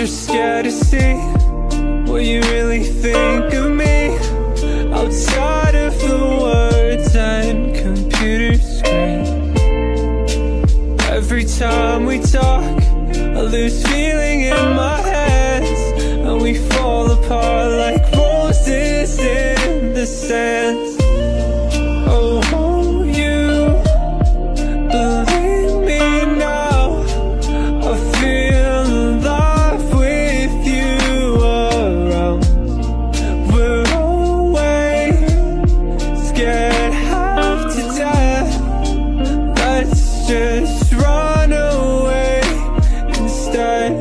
you're scared to see what you really think of me, outside of the words and computer screens. Every time we talk, I lose feeling in my hands, and we fall apart like roses in the sands. Oh, you believe me now, I feel alive with you around. We're always scared half to death. Let's just run away instead.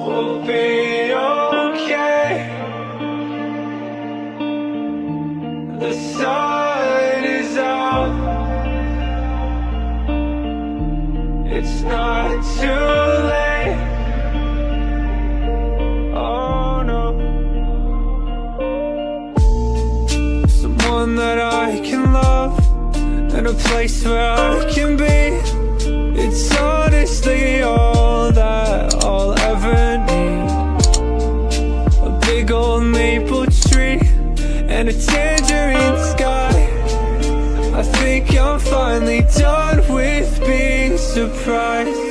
We'll be okay. The sun is out. It's not too late. Oh no. Someone that I can love, and a place where I can be. It's honestly all that I'll ever need. A big old maple tree and a tangerine sky. I think I'm finally done with being surprised.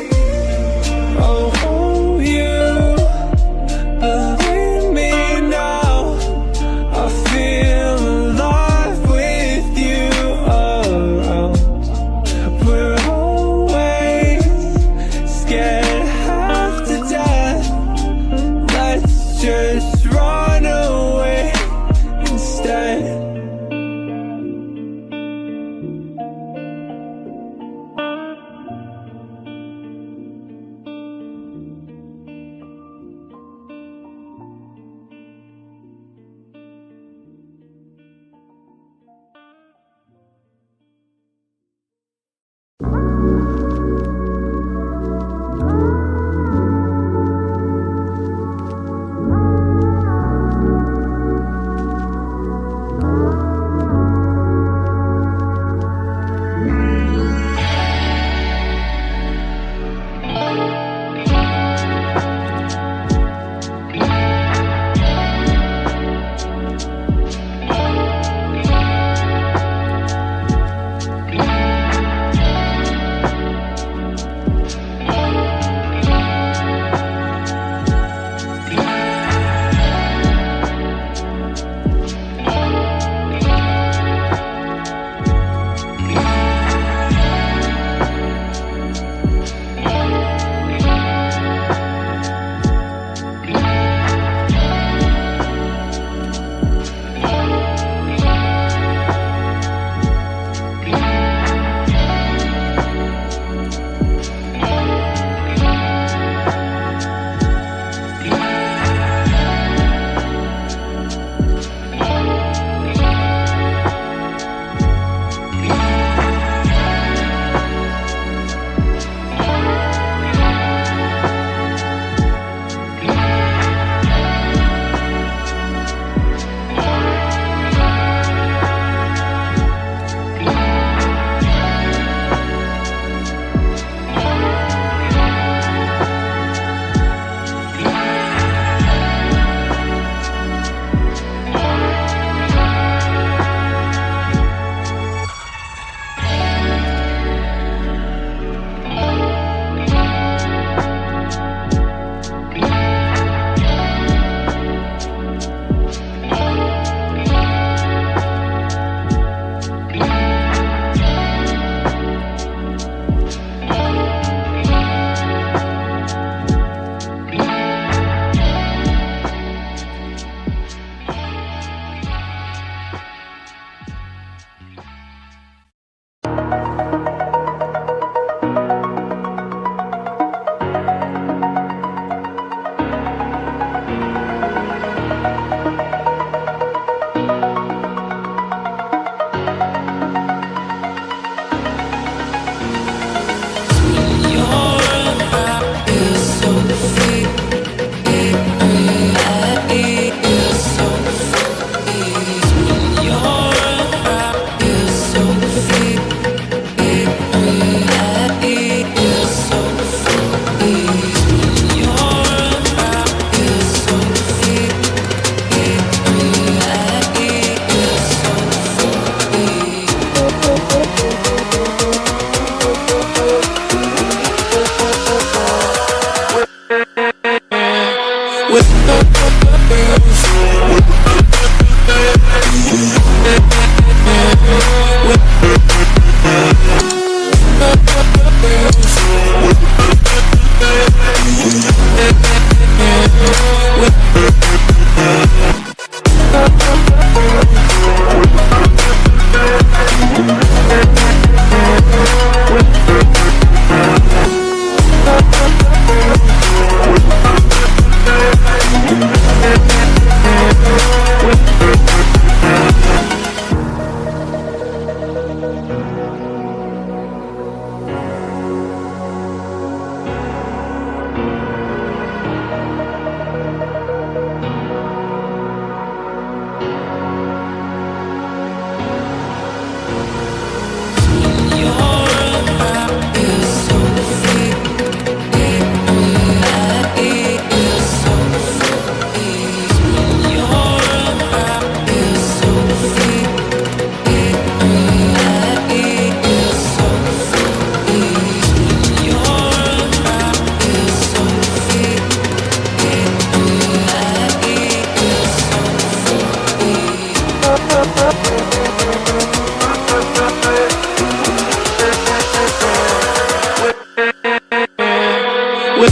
Oh, you believe me now, I feel alive with you around. We're always scared half to death. Let's just run away instead.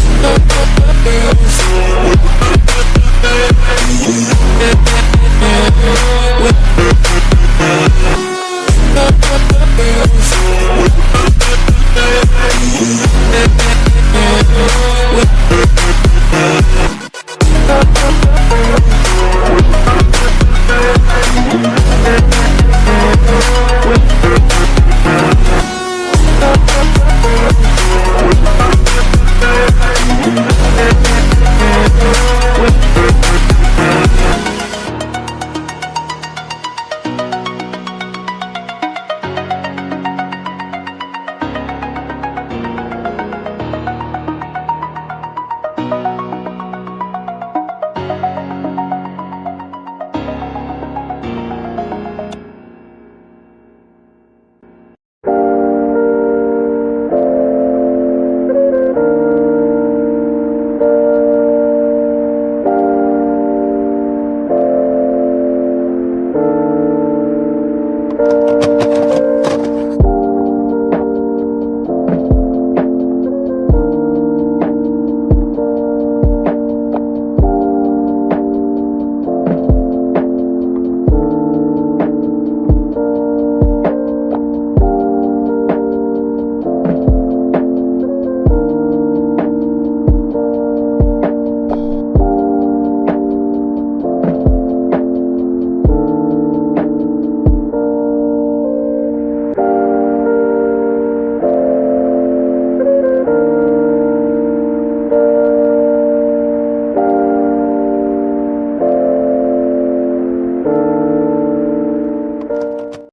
We'll be right back.